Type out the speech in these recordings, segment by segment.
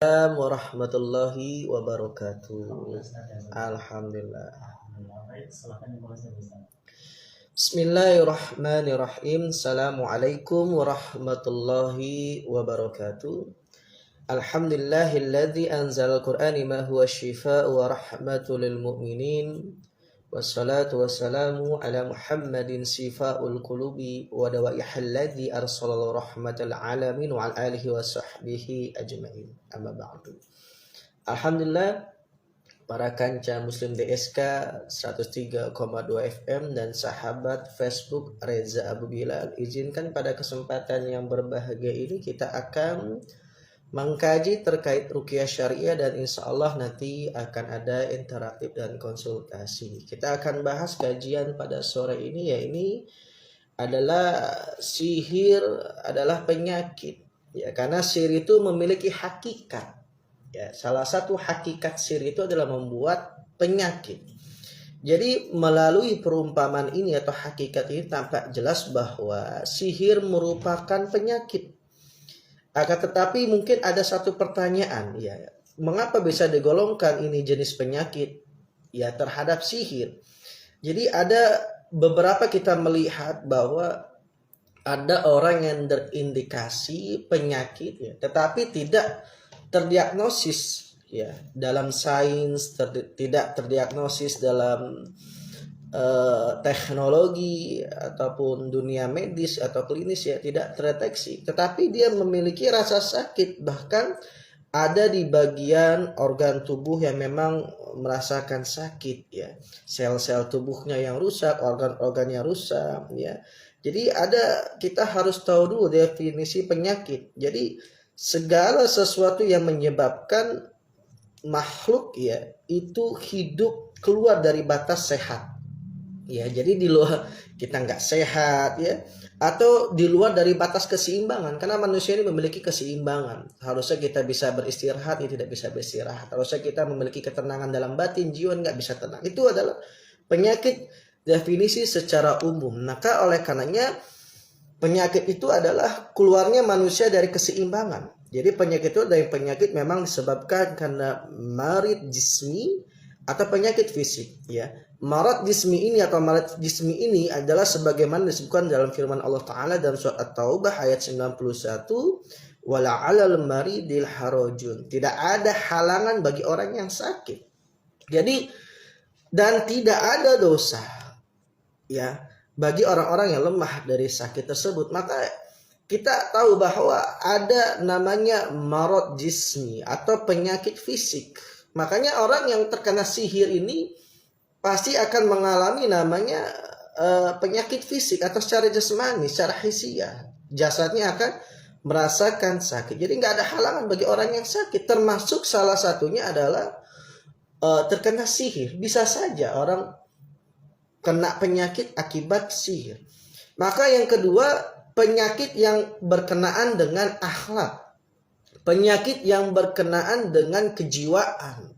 Assalamualaikum warahmatullahi wabarakatuh. Alhamdulillah. Bismillahirrahmanirrahim. Assalamualaikum warahmatullahi wabarakatuh. Alhamdulillahilladzi anzalal qur'ana ma huwa syifaa'u wa rahmatul lil mu'minin. Wassalatu wassalamu ala Muhammadin sifa'ul qulubi wa dawaihal ladzi arsalallahu rahmatal alamin wa ala alihi wa sahbihi ajmain. Amma ba'du. Alhamdulillah, para kanca Muslim DSK 103,2 FM dan sahabat Facebook Reza Abu Bilal, izinkan pada kesempatan yang berbahagia ini kita akan mengkaji terkait ruqyah syariah dan insya Allah nanti akan ada interaktif dan konsultasi. Kita akan bahas kajian pada sore ini, ya ini adalah sihir adalah penyakit. Ya, karena sihir itu memiliki hakikat. Ya, salah satu hakikat sihir itu adalah membuat penyakit. Jadi melalui perumpamaan ini atau hakikat ini tampak jelas bahwa sihir merupakan penyakit. Akan tetapi mungkin ada satu pertanyaan, ya, mengapa bisa digolongkan ini jenis penyakit ya terhadap sihir? Jadi ada beberapa kita melihat bahwa ada orang yang terindikasi penyakit ya, tetapi tidak terdiagnosis ya dalam sains, tidak terdiagnosis dalam teknologi ataupun dunia medis atau klinis ya tidak terdeteksi, tetapi dia memiliki rasa sakit, bahkan ada di bagian organ tubuh yang memang merasakan sakit ya, sel-sel tubuhnya yang rusak, organ-organ yang rusak ya. Jadi kita harus tahu dulu definisi penyakit. Jadi segala sesuatu yang menyebabkan makhluk ya itu hidup keluar dari batas sehat. Ya, jadi di luar kita nggak sehat ya, atau di luar dari batas keseimbangan, karena manusia ini memiliki keseimbangan. Harusnya kita bisa beristirahat, ya tidak bisa beristirahat. Harusnya kita memiliki ketenangan dalam batin, jiwa nggak bisa tenang. Itu adalah penyakit definisi secara umum. Maka oleh karenanya penyakit itu adalah keluarnya manusia dari keseimbangan. Jadi penyakit itu dari penyakit memang disebabkan karena marid jismi atau penyakit fisik ya. Marad jismi ini atau marad jismi ini adalah sebagaimana disebutkan dalam firman Allah Ta'ala dalam surat At-Taubah ayat 91, wala 'alal maridil harajun. Tidak ada halangan bagi orang yang sakit. Jadi dan tidak ada dosa ya bagi orang-orang yang lemah dari sakit tersebut. Maka kita tahu bahwa ada namanya marad jismi atau penyakit fisik. Makanya orang yang terkena sihir ini pasti akan mengalami namanya penyakit fisik atau secara jasmani, secara hisiah. Jasadnya akan merasakan sakit. Jadi nggak ada halangan bagi orang yang sakit. Termasuk salah satunya adalah terkena sihir. Bisa saja orang kena penyakit akibat sihir. Maka yang kedua, penyakit yang berkenaan dengan akhlak. Penyakit yang berkenaan dengan kejiwaan.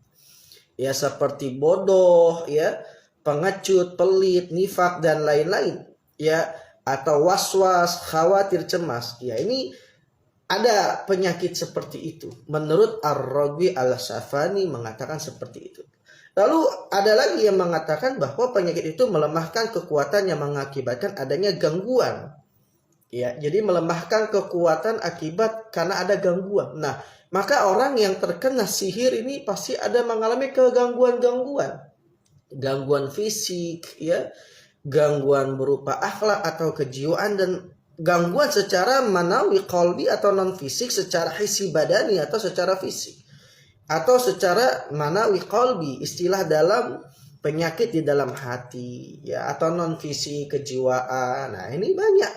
Ya seperti bodoh, ya, pengecut, pelit, nifak dan lain-lain, ya, atau was-was, khawatir, cemas. Ya, ini ada penyakit seperti itu. Menurut Ar-Raghwi Al-Safani mengatakan seperti itu. Lalu ada lagi yang mengatakan bahwa penyakit itu melemahkan kekuatan yang mengakibatkan adanya gangguan. Ya, jadi melemahkan kekuatan akibat karena ada gangguan. Nah, maka orang yang terkena sihir ini pasti ada mengalami kegangguan-gangguan. Gangguan fisik, ya, gangguan berupa akhlak atau kejiwaan, dan gangguan secara manawi qalbi atau non fisik, secara hisi badani atau secara fisik. Atau secara manawi qalbi, istilah dalam penyakit di dalam hati, ya, atau non fisik kejiwaan. Nah, ini banyak.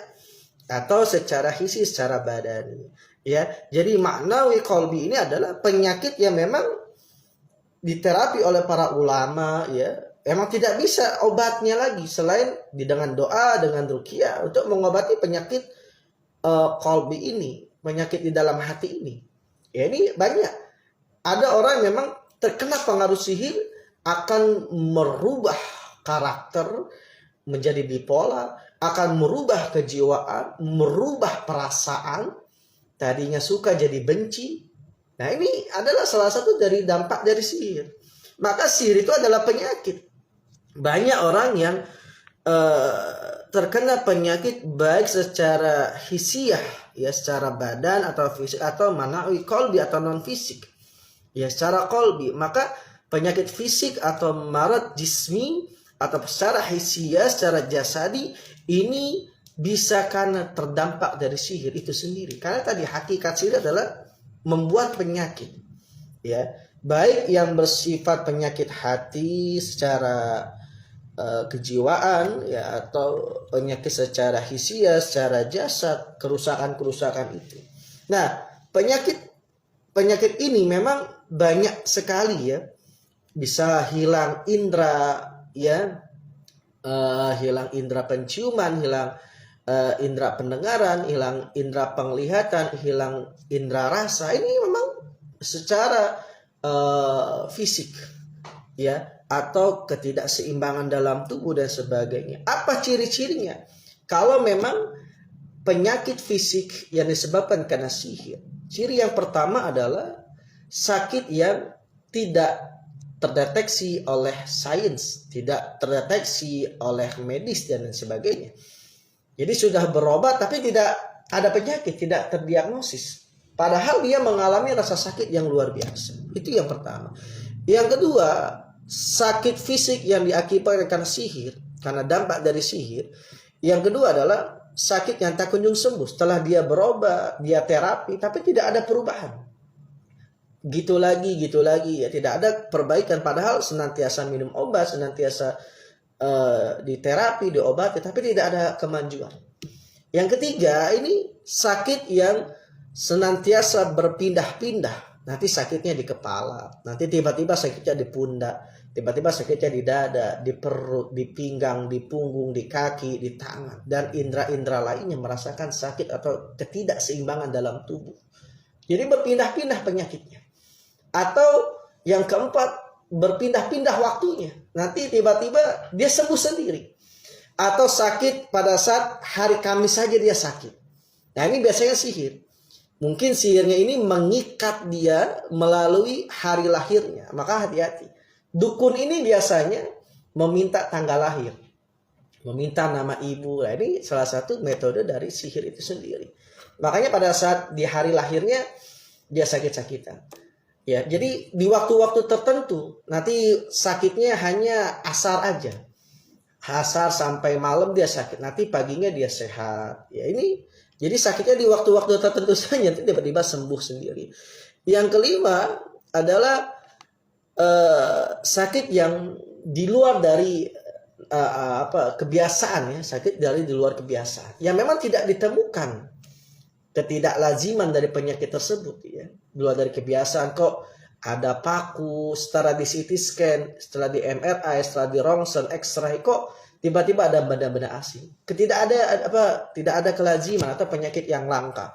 Atau secara hisi, secara badani. Ya, jadi maknawi qalbi ini adalah penyakit yang memang diterapi oleh para ulama ya. Emang tidak bisa obatnya lagi selain dengan doa, dengan ruqyah untuk mengobati penyakit qalbi ini, penyakit di dalam hati ini. Ya, ini banyak. Ada orang yang memang terkena pengaruh sihir akan merubah karakter menjadi bipolar, akan merubah kejiwaan, merubah perasaan. Tadinya suka jadi benci, Nah, ini adalah salah satu dari dampak dari sihir. Maka sihir itu adalah penyakit. Banyak orang yang terkena penyakit baik secara hisiah, ya, secara badan atau fisik, atau manawi kolbi atau non fisik, ya, secara kolbi. Maka penyakit fisik atau marad jismi atau secara hisiah, secara jasadi, ini bisa karena terdampak dari sihir itu sendiri. Karena tadi hakikat sihir adalah membuat penyakit, ya, baik yang bersifat penyakit hati secara kejiwaan, ya, atau penyakit secara hisia, secara jasad, kerusakan itu. Nah, penyakit ini memang banyak sekali, ya. Bisa hilang indera, ya, hilang indera penciuman, hilang indera pendengaran, hilang indera penglihatan, hilang indera rasa. Ini memang secara fisik, ya, atau ketidakseimbangan dalam tubuh dan sebagainya. Apa ciri-cirinya? Kalau memang penyakit fisik yang disebabkan karena sihir, ciri yang pertama adalah sakit yang tidak terdeteksi oleh sains, tidak terdeteksi oleh medis dan sebagainya. Jadi sudah berobat tapi tidak ada penyakit, tidak terdiagnosis. Padahal dia mengalami rasa sakit yang luar biasa. Itu yang pertama. Yang kedua, sakit fisik yang diakibatkan karena sihir, karena dampak dari sihir. Yang kedua adalah sakit yang tak kunjung sembuh. Setelah dia berobat, dia terapi, tapi tidak ada perubahan. Gitu lagi, ya, tidak ada perbaikan. Padahal senantiasa minum obat, senantiasa diterapi, diobati, tapi tidak ada kemajuan. Yang ketiga, ini sakit yang senantiasa berpindah-pindah. Nanti sakitnya di kepala, nanti tiba-tiba sakitnya di pundak, tiba-tiba sakitnya di dada, di perut, di pinggang, di punggung, di kaki, di tangan, dan indera-indera lainnya merasakan sakit atau ketidakseimbangan dalam tubuh. Jadi berpindah-pindah penyakitnya. Atau yang keempat, berpindah-pindah waktunya. Nanti tiba-tiba dia sembuh sendiri. Atau sakit pada saat hari Kamis saja dia sakit. Nah, ini biasanya sihir. Mungkin sihirnya ini mengikat dia melalui hari lahirnya. Maka hati-hati. Dukun ini biasanya meminta tanggal lahir, meminta nama ibu. Nah, ini salah satu metode dari sihir itu sendiri. Makanya pada saat di hari lahirnya dia sakit-sakitan. Ya, jadi di waktu-waktu tertentu nanti sakitnya hanya asar aja. Asar sampai malam dia sakit, nanti paginya dia sehat. Ya, ini jadi sakitnya di waktu-waktu tertentu saja, nanti tiba-tiba sembuh sendiri. Yang kelima adalah sakit yang di luar dari kebiasaan, ya, sakit dari di luar kebiasaan. Yang memang tidak ditemukan ketidaklaziman dari penyakit tersebut, ya. Di luar dari kebiasaan, kok ada paku, setelah di CT scan, setelah di MRI, setelah di rongsen, X-ray, kok tiba-tiba ada benda-benda asing. Tidak ada kelaziman atau penyakit yang langka.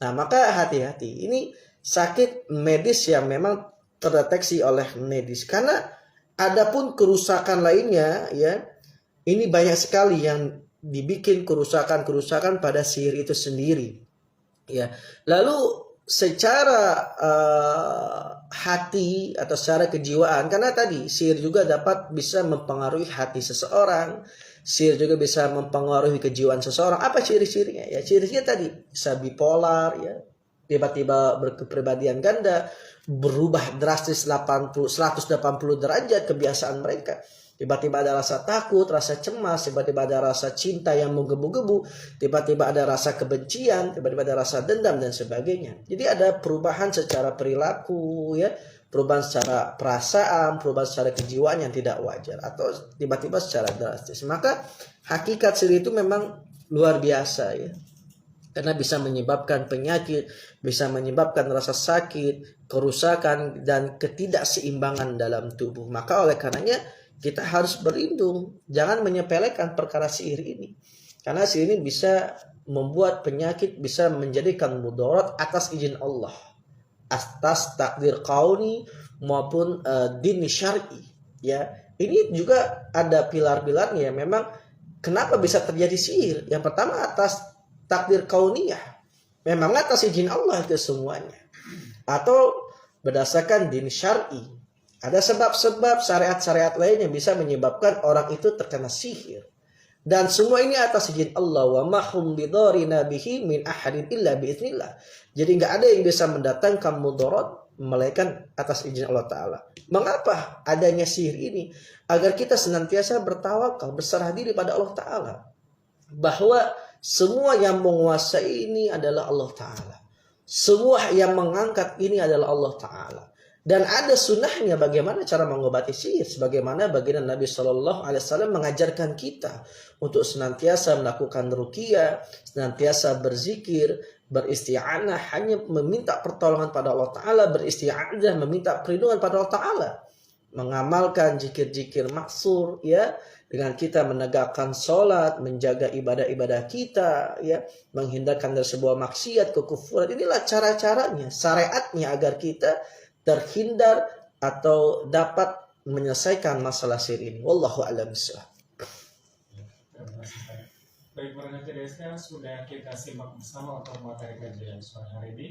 Nah, maka hati-hati. Ini sakit medis yang memang terdeteksi oleh medis. Karena adapun kerusakan lainnya, ya, ini banyak sekali yang dibikin kerusakan pada sihir itu sendiri. Ya, lalu secara hati atau secara kejiwaan, karena tadi sihir juga bisa mempengaruhi hati seseorang, sihir juga bisa mempengaruhi kejiwaan seseorang. Apa ciri-cirinya? Ya, ciri-cirinya tadi bisa bipolar, ya, tiba-tiba berkepribadian ganda, berubah drastis 180 derajat kebiasaan mereka. Tiba-tiba ada rasa takut, rasa cemas, tiba-tiba ada rasa cinta yang menggebu-gebu, tiba-tiba ada rasa kebencian, tiba-tiba ada rasa dendam dan sebagainya. Jadi ada perubahan secara perilaku, ya, perubahan secara perasaan, perubahan secara kejiwaan yang tidak wajar, atau tiba-tiba secara drastis. Maka hakikat sihir itu memang luar biasa, ya. Karena bisa menyebabkan penyakit, bisa menyebabkan rasa sakit, kerusakan, dan ketidakseimbangan dalam tubuh. Maka oleh karenanya kita harus berlindung, jangan menyepelekan perkara sihir ini. Karena sihir ini bisa membuat penyakit, bisa menjadikan mudarat atas izin Allah, atas takdir kauni maupun din syar'i. Ya, ini juga ada pilar-pilarnya. Memang kenapa bisa terjadi sihir? Yang pertama atas takdir kauniyah, memang atas izin Allah itu semuanya. Atau berdasarkan din syar'i. Ada sebab-sebab syariat-syariat lain yang bisa menyebabkan orang itu terkena sihir. Dan semua ini atas izin Allah. Wa ma hum bidarina bihi min ahadin illa biiznillah. Jadi nggak ada yang bisa mendatangkan mudarat melainkan atas izin Allah Ta'ala. Mengapa adanya sihir ini? Agar kita senantiasa bertawakal, berserah diri pada Allah Ta'ala. Bahwa semua yang menguasai ini adalah Allah Ta'ala. Semua yang mengangkat ini adalah Allah Ta'ala. Dan ada sunnahnya bagaimana cara mengobati sihir. Sebagaimana baginda Nabi SAW mengajarkan kita untuk senantiasa melakukan ruqyah, senantiasa berzikir, beristi'anah, hanya meminta pertolongan pada Allah Ta'ala, beristi'anah, meminta perlindungan pada Allah Ta'ala. Mengamalkan zikir-zikir maksur, ya, dengan kita menegakkan sholat, menjaga ibadah-ibadah kita, ya, menghindarkan dari sebuah maksiat, kekufuran. Inilah cara-caranya, syariatnya agar kita terhindar atau dapat menyelesaikan masalah sihir ini. Wallahu a'lam bishawab. Baik, para CDSK, sudah kita simak bersama untuk materi kajian sore hari ini.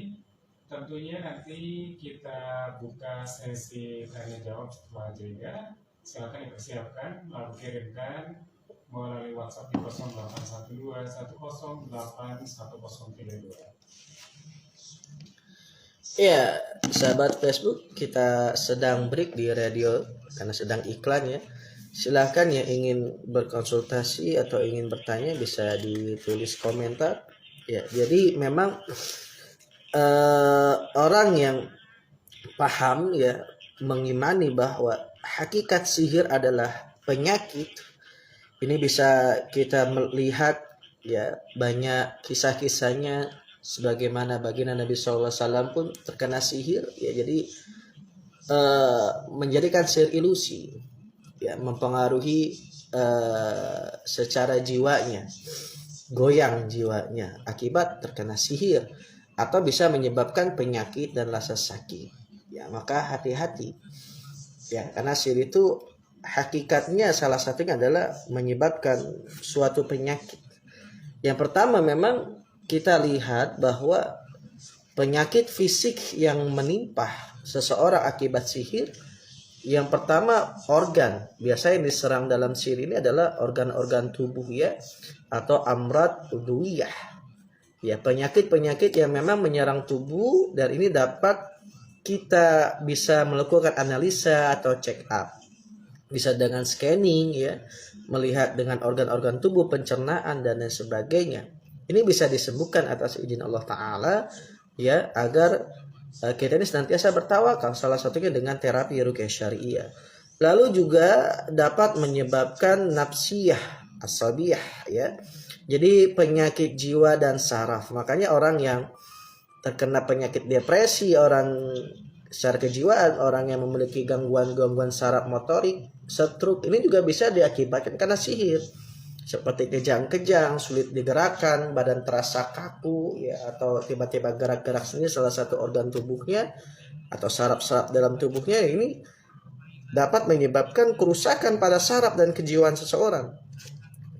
Tentunya nanti kita buka sesi tanya jawab setelah jeda. Silakan dipersiapkan, lalu kirimkan melalui WhatsApp di 0812 1081 1032. Ya, sahabat Facebook, kita sedang break di radio karena sedang iklan ya. Silahkan yang ingin berkonsultasi atau ingin bertanya bisa ditulis komentar. Ya, jadi memang orang yang paham ya mengimani bahwa hakikat sihir adalah penyakit. Ini bisa kita melihat ya banyak kisah-kisahnya. Sebagaimana baginda Nabi SAW pun terkena sihir, ya jadi menjadikan sihir ilusi, ya mempengaruhi secara jiwanya, goyang jiwanya akibat terkena sihir, atau bisa menyebabkan penyakit dan rasa sakit. Ya maka hati-hati, ya karena sihir itu hakikatnya salah satunya adalah menyebabkan suatu penyakit. Yang pertama memang kita lihat bahwa penyakit fisik yang menimpa seseorang akibat sihir, yang pertama organ. Biasanya yang diserang dalam sihir ini adalah organ-organ tubuh ya, atau amrad udwiyah. Ya, penyakit-penyakit yang memang menyerang tubuh, dan ini dapat kita bisa melakukan analisa atau check up. Bisa dengan scanning ya, melihat dengan organ-organ tubuh, pencernaan dan lain sebagainya. Ini bisa disembuhkan atas izin Allah Ta'ala ya, agar kita ini senantiasa bertawakal, salah satunya dengan terapi ruqyah syariah. Lalu juga dapat menyebabkan nafsiyah asabiyah ya. Jadi penyakit jiwa dan saraf. Makanya orang yang terkena penyakit depresi, orang secara kejiwaan, orang yang memiliki gangguan-gangguan saraf motorik, stroke, ini juga bisa diakibatkan karena sihir. Seperti kejang-kejang, sulit digerakkan, badan terasa kaku ya, atau tiba-tiba gerak-gerak sendiri salah satu organ tubuhnya atau saraf-saraf dalam tubuhnya, ini dapat menyebabkan kerusakan pada saraf dan kejiwaan seseorang.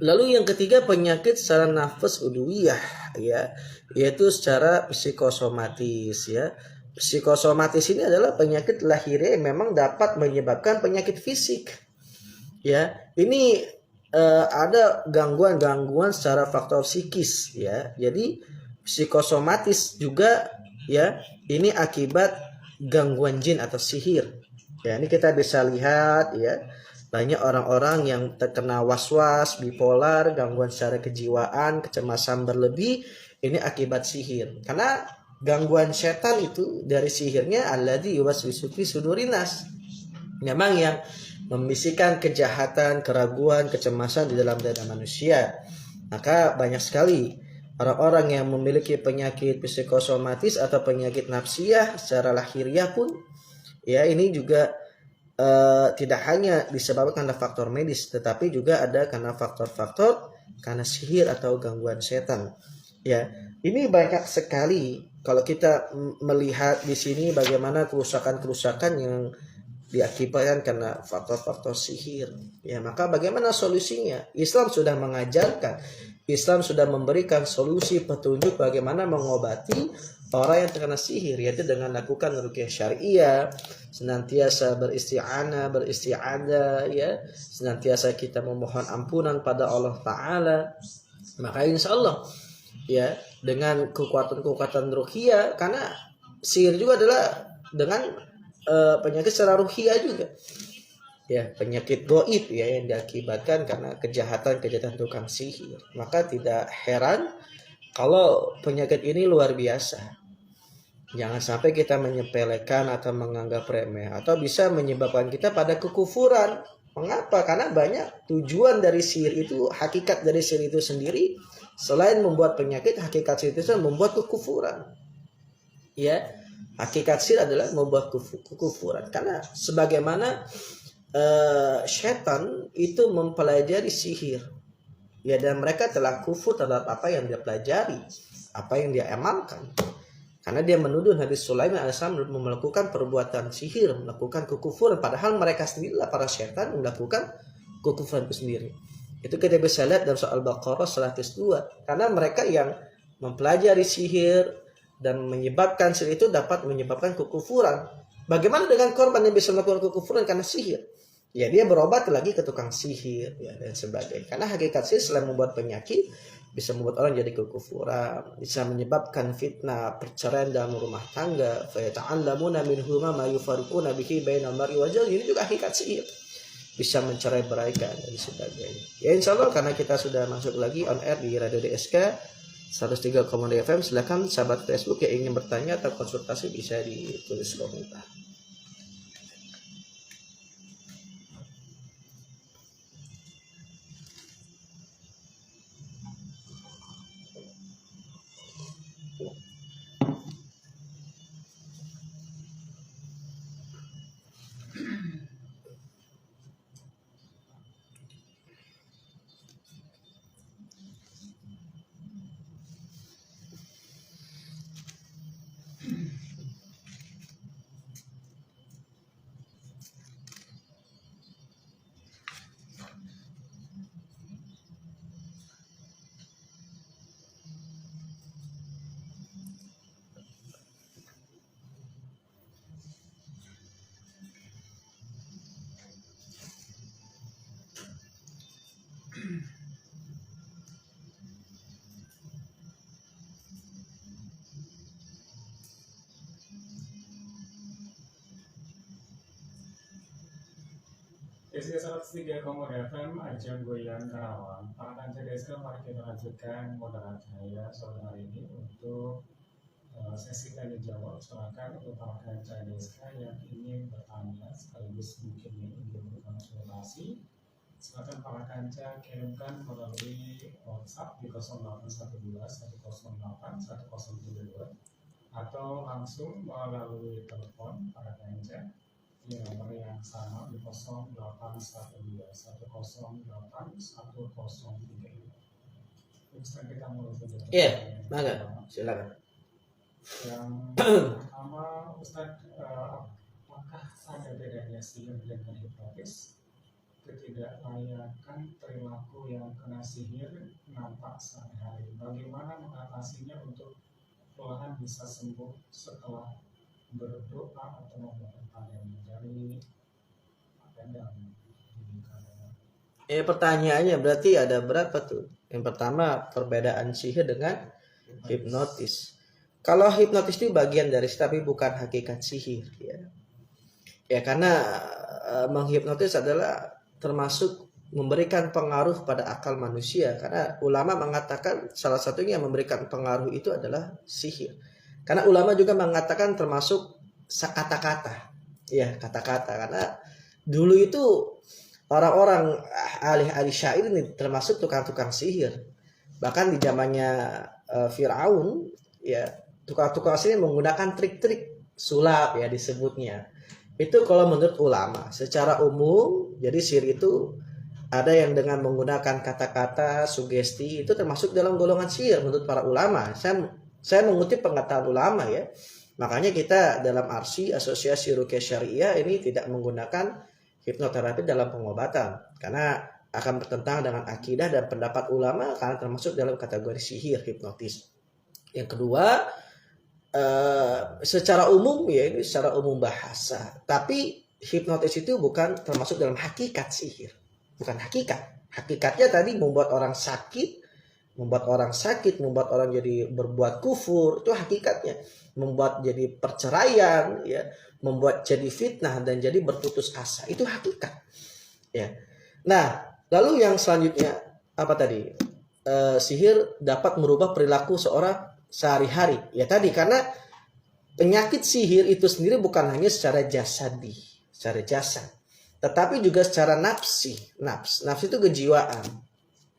Lalu yang ketiga, penyakit secara nafas udwiyah ya, yaitu secara psikosomatis ya. Psikosomatis ini adalah penyakit lahiriah yang memang dapat menyebabkan penyakit fisik ya. Ini ada gangguan-gangguan secara faktor psikis ya. Jadi psikosomatis juga ya, ini akibat gangguan jin atau sihir. Ya, ini kita bisa lihat ya, banyak orang-orang yang terkena was-was, bipolar, gangguan secara kejiwaan, kecemasan berlebih, ini akibat sihir. Karena gangguan setan itu dari sihirnya alladzi yuwaswisu fi sudurinas. Memang yang membisikkan kejahatan, keraguan, kecemasan di dalam dada manusia. Maka banyak sekali orang-orang yang memiliki penyakit psikosomatis atau penyakit nafsiyah secara lahiriah pun ya, ini juga tidak hanya disebabkan karena faktor medis, tetapi juga ada karena faktor-faktor karena sihir atau gangguan setan. Ya, ini banyak sekali kalau kita melihat di sini bagaimana kerusakan-kerusakan yang diakibatkan karena faktor-faktor sihir. Ya, maka bagaimana solusinya? Islam sudah mengajarkan, Islam sudah memberikan solusi petunjuk bagaimana mengobati orang yang terkena sihir, yaitu dengan lakukan ruqyah syariah, senantiasa beristi'anah, ya, senantiasa kita memohon ampunan pada Allah Ta'ala. Maka insya Allah, ya, dengan kekuatan-kekuatan ruqyah, karena sihir juga adalah dengan penyakit secara ruhiyah juga, ya, penyakit goib, ya, yang diakibatkan karena kejahatan tukang sihir. Maka tidak heran kalau penyakit ini luar biasa. Jangan sampai kita menyepelekan atau menganggap remeh, atau bisa menyebabkan kita pada kekufuran. Mengapa? Karena banyak tujuan dari sihir itu, hakikat dari sihir itu sendiri selain membuat penyakit, hakikat sihir itu membuat kekufuran. Ya, hakikat sihir adalah membuat kekufuran. Karena sebagaimana setan itu mempelajari sihir, ya, dan mereka telah kufur terhadap apa yang dia pelajari, apa yang dia amalkan. Karena dia menuduh Nabi Sulaiman alaihissalam melakukan perbuatan sihir, melakukan kekufuran, padahal mereka sendirilah para setan melakukan kekufuran itu sendiri. Itu kita bisa lihat dalam soal Al-Baqarah 102. Karena mereka yang mempelajari sihir dan menyebabkan sihir itu dapat menyebabkan kekufuran. Bagaimana dengan korban yang bisa melakukan kekufuran karena sihir? Ya, dia berobat lagi ke tukang sihir, ya, dan sebagainya. Karena hakikat sihir selain membuat penyakit, bisa membuat orang jadi kekufuran, bisa menyebabkan fitnah, perceraian dalam rumah tangga. Fa yata'allamuna minhuma ma yufariquna bihi bainal mar'i wa zawjihi. Ini juga hakikat sihir, bisa mencerai-beraikan dan sebagainya. Ya, insya Allah, karena kita sudah masuk lagi on air di Radio DSK 103,2 FM, silakan sahabat Facebook yang ingin bertanya atau konsultasi bisa ditulis komentar. SK 103,2 FM Ajang Goyang Karawang. Para kanca DSK, mari kita lanjutkan moderasi saya sore hari ini untuk sesi tanya jawab. Silakan untuk para kanca DSK yang ingin bertanya sekaligus mungkin yang ingin berkonsultasi, silakan para kanca kirimkan melalui WhatsApp di 0812 108 1072 atau langsung melalui telepon para kanca di nomor yang sama di 0812 108 1032. Ustaz, kita mulai saja. Iya, maka silakan. Yang pertama, Ustaz, apakah ada bedanya sihir dengan hipnotis? Ketidaklayakan perilaku yang kena sihir nampak sehari-hari. Bagaimana mengatasinya untuk perlahan bisa sembuh setelah berdoa atau memohon dari Adam? Pertanyaannya berarti ada berapa tuh? Yang pertama, perbedaan sihir dengan hipnotis. Kalau hipnotis itu bagian dari, tapi bukan hakikat sihir, ya. Ya, karena menghipnotis adalah termasuk memberikan pengaruh pada akal manusia. Karena ulama mengatakan salah satunya yang memberikan pengaruh itu adalah sihir. Karena ulama juga mengatakan termasuk kata-kata. Ya, kata-kata. Karena dulu itu orang-orang ahli-ahli syair ini termasuk tukang-tukang sihir. Bahkan di zamannya Firaun, ya, tukang-tukang sihir menggunakan trik-trik sulap, ya, disebutnya. Itu kalau menurut ulama. Secara umum, jadi sihir itu ada yang dengan menggunakan kata-kata, sugesti, itu termasuk dalam golongan sihir menurut para ulama. Saya mengutip perkataan ulama, ya. Makanya kita dalam ARSI, Asosiasi Ruqyah Syariah, ini tidak menggunakan hipnoterapi dalam pengobatan karena akan bertentangan dengan akidah dan pendapat ulama karena termasuk dalam kategori sihir hipnotis. Yang kedua, secara umum ya, ini secara umum bahasa, tapi hipnotis itu bukan termasuk dalam hakikat sihir, bukan hakikat. Hakikatnya tadi membuat orang sakit, membuat orang jadi berbuat kufur, itu hakikatnya. Membuat jadi perceraian, ya, membuat jadi fitnah dan jadi berputus asa, itu hakikat. Ya. Nah, lalu yang selanjutnya apa tadi? Sihir dapat merubah perilaku seorang sehari-hari. Ya tadi, karena penyakit sihir itu sendiri bukan hanya secara jasadi, secara jasad, tetapi juga secara nafsi. Nafsi itu kejiwaan.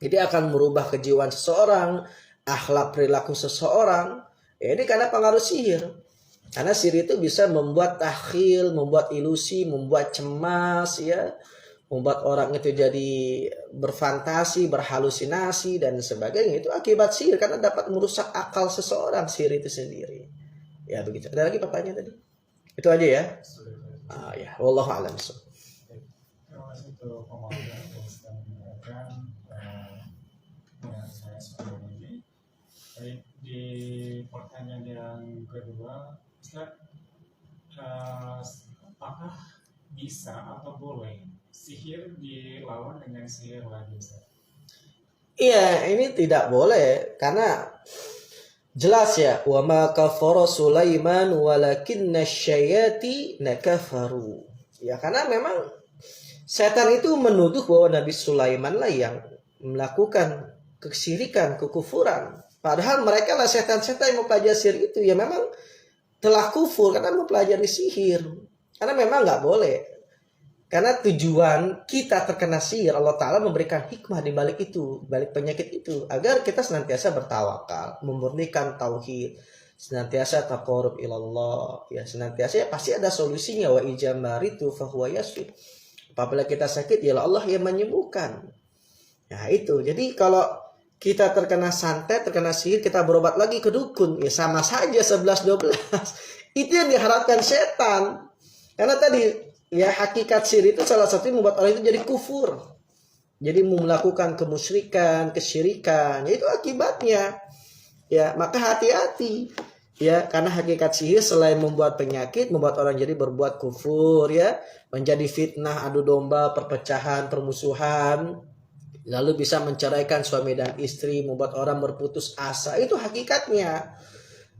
Jadi akan merubah kejiwaan seseorang, akhlak perilaku seseorang. Ya, ini karena pengaruh sihir. Karena sihir itu bisa membuat takhil, membuat ilusi, membuat cemas, ya, membuat orang itu jadi berfantasi, berhalusinasi dan sebagainya. Itu akibat sihir karena dapat merusak akal seseorang, sihir itu sendiri. Ya begitu. Ada lagi pertanyaan tadi? Itu aja ya. Ya, wallahu a'lam. Terima kasih untuk pemaparan yang sudah mendengarkan. Saya sudah lagi. Baik, di pertanyaan yang kedua, Ustaz, apakah bisa atau boleh sihir dilawan dengan sihir lagi, Ustaz? Iya, ini tidak boleh karena jelas ya, wa ma kafara Sulaiman walakinna syayatina kafaru. Ya, karena memang setan itu menuduh bahwa Nabi Sulaiman lah yang melakukan kesyirikan, kekufuran. Padahal mereka lah setan-setan yang mempelajari sihir itu. Ya memang telah kufur karena mempelajari sihir. Karena memang nggak boleh. Karena tujuan kita terkena sihir, Allah Ta'ala memberikan hikmah di balik itu, balik penyakit itu, agar kita senantiasa bertawakal, memurnikan tauhid, senantiasa taqarrub ilallah, ya senantiasa ya pasti ada solusinya. Wa ijamaritu fahuwa yasfid. Apabila kita sakit, ya Allah yang menyembuhkan. Nah itu, jadi kalau kita terkena santet, terkena sihir, kita berobat lagi ke dukun, ya sama saja 11-12. Itu yang diharapkan setan. Karena tadi ya hakikat sihir itu salah satu yang membuat orang itu jadi kufur. Jadi melakukan kemusyrikan, kesyirikan, ya itu akibatnya. Ya, maka hati-hati. Ya, karena hakikat sihir selain membuat penyakit, membuat orang jadi berbuat kufur, ya, menjadi fitnah, adu domba, perpecahan, permusuhan, lalu bisa menceraikan suami dan istri, membuat orang berputus asa. Itu hakikatnya.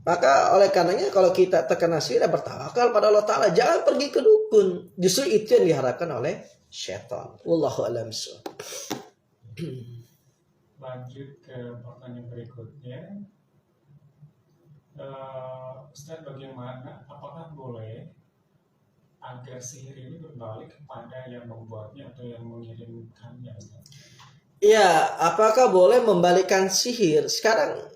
Maka oleh karenanya kalau kita terkena sihir, bertawakal pada Allah Ta'ala. Jangan pergi ke dukun. Justru itu yang diharapkan oleh syaitan. Wallahu a'lam. Lanjut ke pertanyaan berikutnya. Ustaz, bagaimana, apakah boleh agar sihir ini berbalik kepada yang membuatnya atau yang mengirimkannya, Ustaz? Ya, apakah boleh membalikkan sihir? Sekarang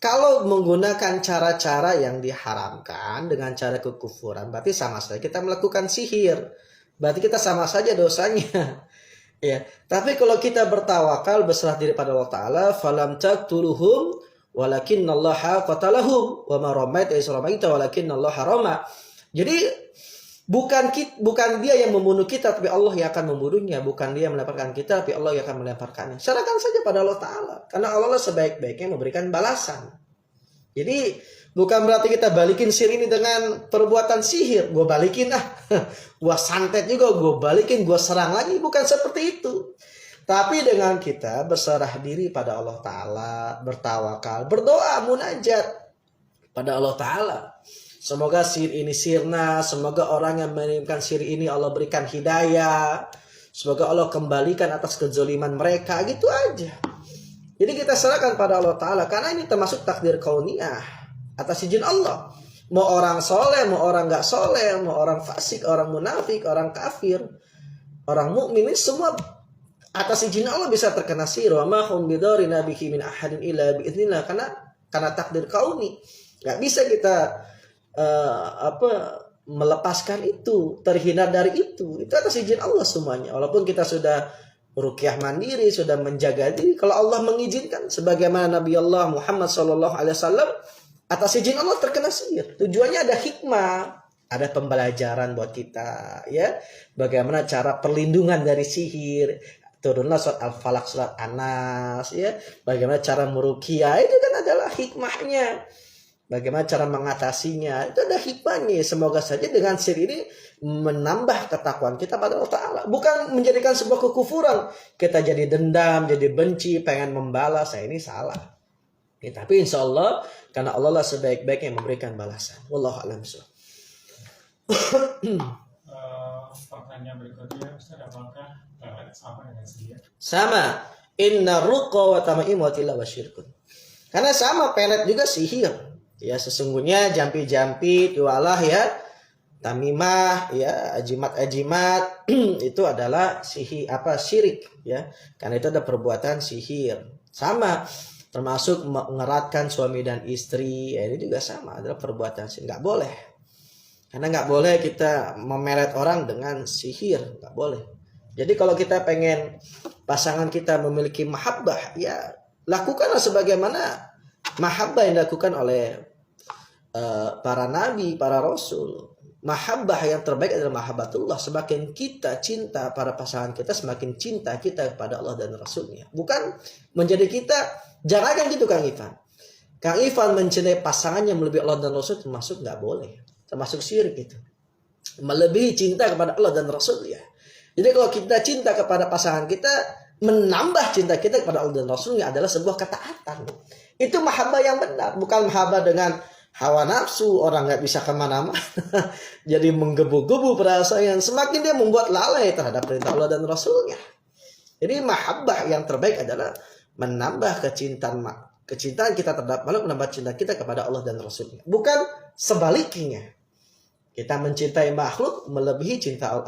kalau menggunakan cara-cara yang diharamkan dengan cara kekufuran, berarti sama saja kita melakukan sihir. Berarti kita sama saja dosanya. Ya, tapi kalau kita bertawakal, berserah diri pada Allah Ta'ala, falam taqtuluhum walakinnallaha qatalahum wa ma ramaita iz ramaita walakinnallaha rama. Jadi bukan dia yang membunuh kita, tapi Allah yang akan membunuhnya. Bukan dia yang melemparkan kita, tapi Allah yang akan melemparkannya. Serahkan saja pada Allah Ta'ala. Karena Allah sebaik-baiknya memberikan balasan. Jadi bukan berarti kita balikin sihir ini dengan perbuatan sihir. Gue balikin gue santet juga, gue balikin, gue serang lagi. Bukan seperti itu. Tapi dengan kita berserah diri pada Allah Ta'ala, bertawakal, berdoa, munajat pada Allah Ta'ala. Semoga sihir ini sirna, semoga orang yang mengirimkan sihir ini Allah berikan hidayah, semoga Allah kembalikan atas kezaliman mereka, gitu aja. Jadi kita serahkan pada Allah Ta'ala, karena ini termasuk takdir kauniyah, atas izin Allah. Mau orang soleh, mau orang gak soleh, mau orang fasik, orang munafik, orang kafir, orang mukmin, ini semua atas izin Allah bisa terkena sihir. Wa ma hum bidarina bihi min ahadin illa biiznillah, karena takdir kauni. Gak bisa kita melepaskan itu, terhindar dari itu atas izin Allah semuanya. Walaupun kita sudah ruqyah mandiri, sudah menjaga diri, kalau Allah mengizinkan, sebagaimana Nabi Allah Muhammad SAW atas izin Allah terkena sihir. Tujuannya ada hikmah, ada pembelajaran buat kita, ya. Bagaimana cara perlindungan dari sihir. Turunlah surat Al-Falaq, surat An-Nas, ya. Bagaimana cara meruqyah, itu kan adalah hikmahnya. Bagaimana cara mengatasinya, itu ada hikmahnya. Semoga saja dengan sihir ini menambah ketakwaan kita pada Allah Ta'ala. Bukan menjadikan sebuah kekufuran. Kita jadi dendam, jadi benci, pengen membalas. Nah, ini salah. Ya, tapi insya Allah, karena Allah lah sebaik-baik yang memberikan balasan. Wallahu a'lam bishawab. Pertanyaan berikutnya, Ustaz, apakah pelet sama dengan sihir? Sama. Inna ruqa wa tama'im wa tila wa syirkun. Karena sama, pelet juga sihir. Ya, sesungguhnya jampi-jampi, tualah ya, tamimah, ya, ajimat-ajimat itu adalah syirik, ya. Karena itu ada perbuatan sihir. Sama, termasuk mengeratkan suami dan istri, ya, ini juga sama, adalah perbuatan sihir. Nggak boleh. Karena nggak boleh kita memeret orang dengan sihir, nggak boleh. Jadi kalau kita pengen pasangan kita memiliki mahabbah, ya lakukanlah sebagaimana mahabbah yang dilakukan oleh para nabi, para rasul. Mahabbah yang terbaik adalah mahabbatullah. Semakin kita cinta pada pasangan kita, semakin cinta kita kepada Allah dan Rasulnya. Bukan menjadi kita, jangan gitu Kang Ivan. Kang Ivan mencintai pasangannya melebihi Allah dan Rasul, termasuk nggak boleh. Termasuk syirik itu. Melebihi cinta kepada Allah dan Rasulnya. Jadi kalau kita cinta kepada pasangan kita, menambah cinta kita kepada Allah dan Rasulnya adalah sebuah ketaatan. Itu mahabbah yang benar. Bukan mahabbah dengan hawa nafsu, orang nggak bisa kemana-mana. Jadi menggebu-gebu perasaan, semakin dia membuat lalai terhadap perintah Allah dan Rasulnya. Jadi mahabbah yang terbaik adalah menambah kecintaan kita terhadap makhluk, menambah cinta kita kepada Allah dan Rasulnya. Bukan sebaliknya. Kita mencintai makhluk melebihi cinta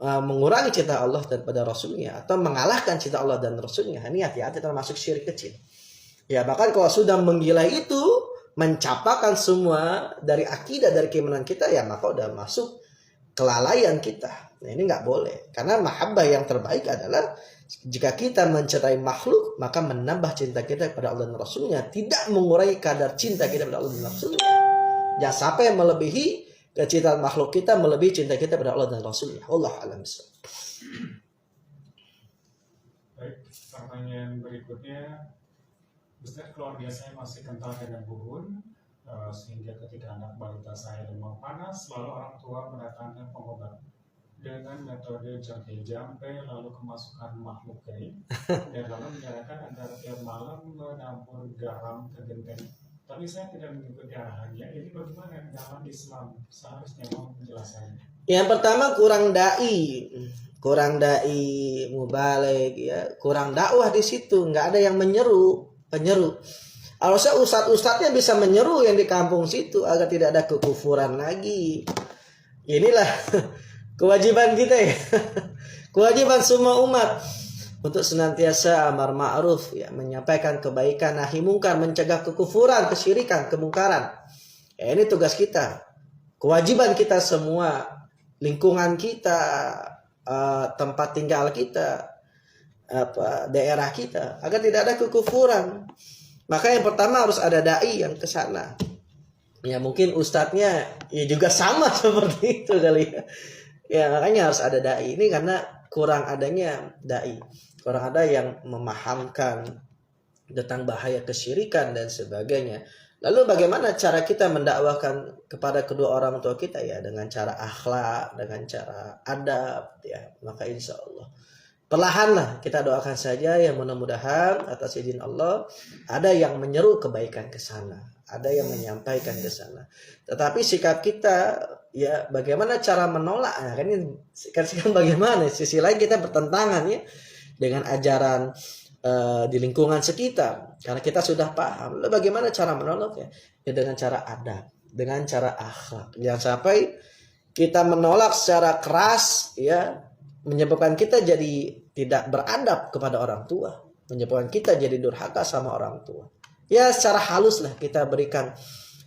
mengurangi cinta Allah dan pada Rasulnya, atau mengalahkan cinta Allah dan Rasulnya. Ini hati-hati, termasuk syirik kecil. Ya, bahkan kalau sudah menggila itu, mencapakan semua dari akidah, dari keimanan kita, ya maka udah masuk kelalaian kita. Nah, ini nggak boleh. Karena mahabbah yang terbaik adalah jika kita mencintai makhluk, maka menambah cinta kita kepada Allah dan Rasulnya, tidak mengurangi kadar cinta kita kepada Allah dan Rasulnya. Jangan sampai melebihi kecintaan makhluk kita, melebihi cinta kita kepada Allah dan Rasulnya. Allah a'lam bishawab. Baik, pertanyaan berikutnya, Ustaz, keluarga saya masih kental dengan bubun, sehingga ketika anak balita saya demam panas, lalu orang tua mendatangkan pengobat dengan metode jampe-jampe, lalu kemasukan makhluk kering, dan lalu menyarankan agar tiap malam menampur garam ke genteng. Tapi saya tidak mengikuti arahannya. Ini bagaimana dalam Islam? Seharusnya mau penjelasannya. Yang pertama, kurang dai mubaligh, ya, kurang dakwah di situ, nggak ada yang penyeru. Harusnya ustadz-ustadznya bisa menyeru yang di kampung situ agar tidak ada kekufuran lagi. Inilah kewajiban kita, ya. Kewajiban semua umat untuk senantiasa amar ma'ruf, ya, menyampaikan kebaikan, nahi mungkar, mencegah kekufuran, kesyirikan, kemungkaran. Ya, ini tugas kita. Kewajiban kita semua, lingkungan kita, tempat tinggal kita, daerah kita, agar tidak ada kekufuran. Maka yang pertama harus ada dai yang ke sana. Ya, mungkin ustadznya ya juga sama seperti itu kali ya. Ya, makanya harus ada dai. Ini karena kurang adanya dai. Kurang ada yang memahamkan tentang bahaya kesyirikan dan sebagainya. Lalu bagaimana cara kita mendakwahkan kepada kedua orang tua kita, ya, dengan cara akhlak, dengan cara adab, ya. Maka insya Allah perlahanlah kita doakan saja, yang mudah-mudahan atas izin Allah ada yang menyeru kebaikan ke sana, ada yang menyampaikan ke sana. Tetapi sikap kita, ya, bagaimana cara menolak? Nah, kan ini sikap bagaimana? Sisi lain kita bertentangan, ya, dengan ajaran di lingkungan sekitar, karena kita sudah paham. Lalu bagaimana cara menolaknya? Ya, dengan cara adab, dengan cara akhlak. Jangan sampai kita menolak secara keras, ya, menyebabkan kita jadi tidak beradab kepada orang tua, menyebabkan kita jadi durhaka sama orang tua. Ya, secara halus lah kita berikan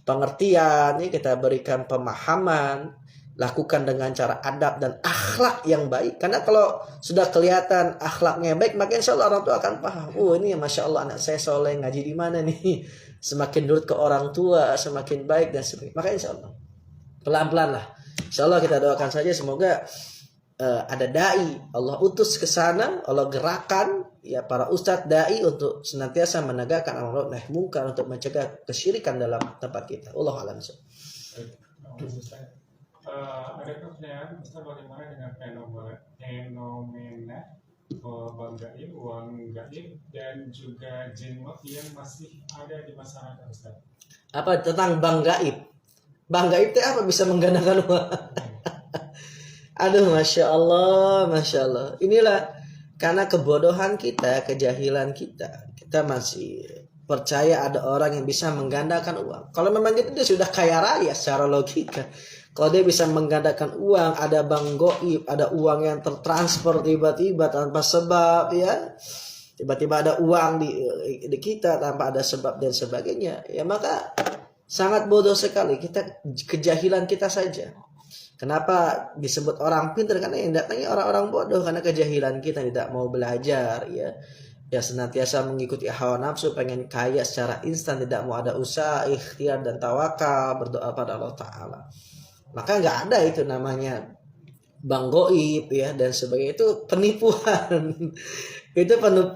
pengertian, ya, kita berikan pemahaman, lakukan dengan cara adab dan akhlak yang baik. Karena kalau sudah kelihatan akhlaknya baik, maka insya Allah orang tua akan paham. Oh ini masya Allah anak saya soleh, ngaji di mana nih? Semakin nurut ke orang tua, semakin baik dan sebagainya. Maka insya Allah pelan-pelan lah. Insya Allah kita doakan saja semoga ada dai Allah utus ke sana, Allah gerakan ya para ustadz dai untuk senantiasa menegakkan amar ma'ruf nahi munkar untuk mencegah kesyirikan dalam tempat kita. Allah alam. Ada pertanyaan, Ustaz, bagaimana dengan fenomena bang gaib, uang gaib, dan juga jenglot yang masih ada di masyarakat, Ustaz? Apa tentang bang gaib? Bang gaib itu apa bisa menggandakan uang? Aduh, masya Allah, masya Allah. Inilah karena kebodohan kita, kejahilan kita. Kita masih percaya ada orang yang bisa menggandakan uang. Kalau memang gitu dia sudah kaya raya secara logika. Kalau dia bisa menggandakan uang, ada bank goib, ada uang yang tertransfer tiba-tiba tanpa sebab, ya, tiba-tiba ada uang di kita tanpa ada sebab dan sebagainya, ya maka sangat bodoh sekali. Kita kejahilan kita saja. Kenapa disebut orang pintar? Karena yang datangnya orang-orang bodoh, karena kejahilan kita tidak mau belajar, ya. Ya senantiasa mengikuti hawa nafsu, pengen kaya secara instan, tidak mau ada usaha, ikhtiar dan tawakal, berdoa pada Allah Ta'ala. Maka nggak ada itu namanya bang goib, ya, dan sebagainya. Itu penipuan. Itu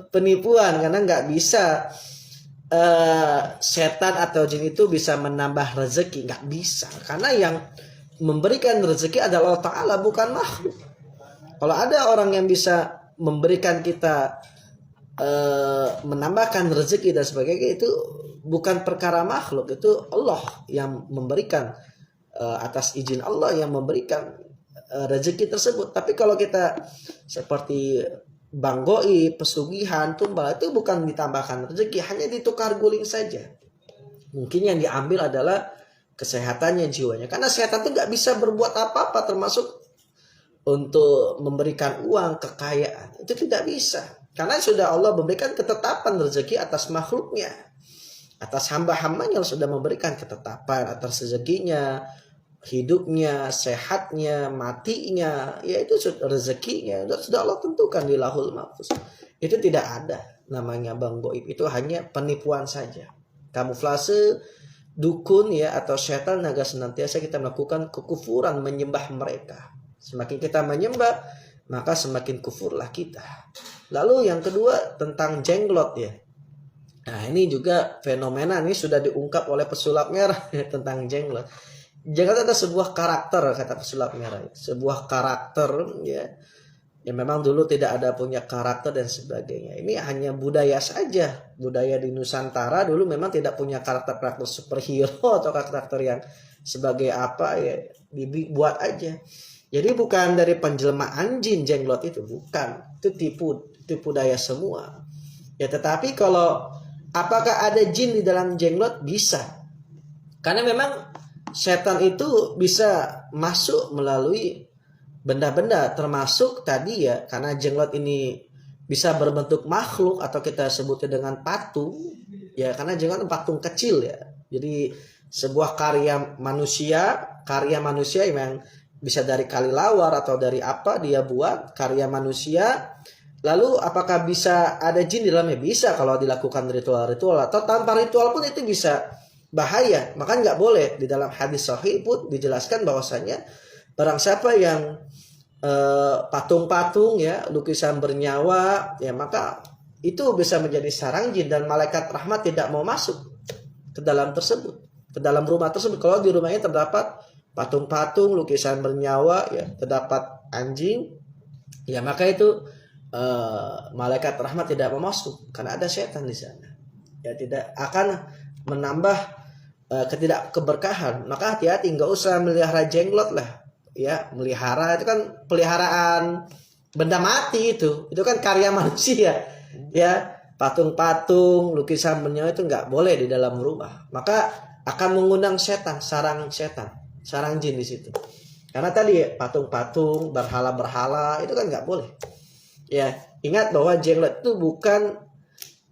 penipuan, karena nggak bisa setan atau jin itu bisa menambah rezeki, nggak bisa. Karena yang memberikan rezeki adalah Allah Ta'ala, bukan makhluk. Kalau ada orang yang bisa memberikan kita menambahkan rezeki dan sebagainya, itu bukan perkara makhluk, itu Allah yang memberikan, atas izin Allah yang memberikan rezeki tersebut. Tapi kalau kita seperti bang goib, pesugihan, tumbal, itu bukan ditambahkan rezeki, hanya ditukar guling saja. Mungkin yang diambil adalah kesehatannya, jiwanya. Karena setan itu nggak bisa berbuat apa-apa, termasuk untuk memberikan uang, kekayaan. Itu tidak bisa. Karena sudah Allah memberikan ketetapan rezeki atas makhluknya, atas hamba-hambanya sudah memberikan ketetapan atas rezekinya, hidupnya, sehatnya, matinya, yaitu rezekinya sudah Allah tentukan di Lauhul Mahfuz. Itu tidak ada namanya bang goib, itu hanya penipuan saja, kamuflase dukun, ya, atau setan agar senantiasa kita melakukan kekufuran, menyembah mereka. Semakin kita menyembah, maka semakin kufurlah kita. Lalu yang kedua tentang jenglot, ya. Nah ini juga fenomena ini sudah diungkap oleh pesulap merah tentang jenglot. Jenglot ada sebuah karakter, kata pesulap merah, sebuah karakter, ya, yang memang dulu tidak ada punya karakter dan sebagainya. Ini hanya budaya saja, budaya di Nusantara dulu memang tidak punya karakter superhero atau karakter yang sebagai apa, ya, dibuat aja. Jadi bukan dari penjelmaan jin jenglot itu, bukan, itu tipu daya semua. Ya tetapi kalau apakah ada jin di dalam jenglot? Bisa. Karena memang setan itu bisa masuk melalui benda-benda, termasuk tadi, ya, karena jenglot ini bisa berbentuk makhluk atau kita sebutnya dengan patung, ya, karena jenglot patung kecil, ya. Jadi sebuah karya manusia yang bisa dari kalilawar atau dari apa dia buat karya manusia. Lalu apakah bisa ada jin di dalamnya? Bisa kalau dilakukan ritual-ritual, atau tanpa ritual pun itu bisa bahaya. Maka nggak boleh. Di dalam hadis sahih pun dijelaskan bahwasanya barang siapa yang patung-patung, ya, lukisan bernyawa, ya, maka itu bisa menjadi sarang jin dan malaikat rahmat tidak mau masuk ke dalam tersebut, ke dalam rumah tersebut. Kalau di rumahnya terdapat patung-patung, lukisan bernyawa, ya, terdapat anjing, ya, maka itu malaikat rahmat tidak mau masuk karena ada setan di sana. Ya, tidak akan menambah ketidakkeberkahan. Maka hati-hati, nggak usah melihara jenglot lah. Ya, melihara itu kan peliharaan benda mati, itu kan karya manusia, ya. Patung-patung, lukisan bernyawa itu nggak boleh di dalam rumah. Maka akan mengundang setan, sarang jin di situ. Karena tadi, ya, patung-patung, berhala-berhala itu kan nggak boleh. Ya, ingat bahwa jenglot itu bukan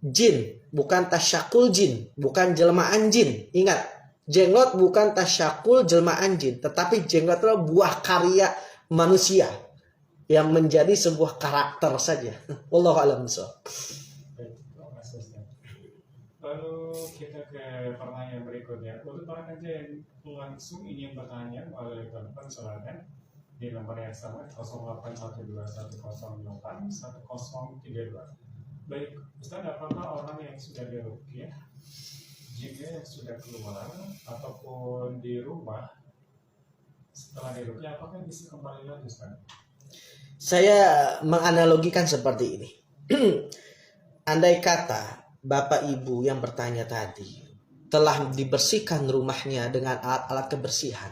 jin, bukan tasyakul jin, bukan jelmaan jin. Ingat, Jenglot bukan tasyakul jelmaan jin, tetapi jenglot adalah buah karya manusia yang menjadi sebuah karakter saja. Wallahu a'lam bishawab. Baik, terima kasih, Ustaz. Lalu kita ke pertanyaan berikutnya. Untuk para kajian yang langsung ingin bertanya melalui telepon, silakan di nomor yang sama 081210811032. Baik, Ustaz, apakah orang yang sudah diruqyah, jinnya yang sudah keluar ataupun di rumah setelah diruqyah, apakah bisa kembali lagi, Ustaz? Saya menganalogikan seperti ini. Andai kata Bapak Ibu yang bertanya tadi telah dibersihkan rumahnya dengan alat-alat kebersihan.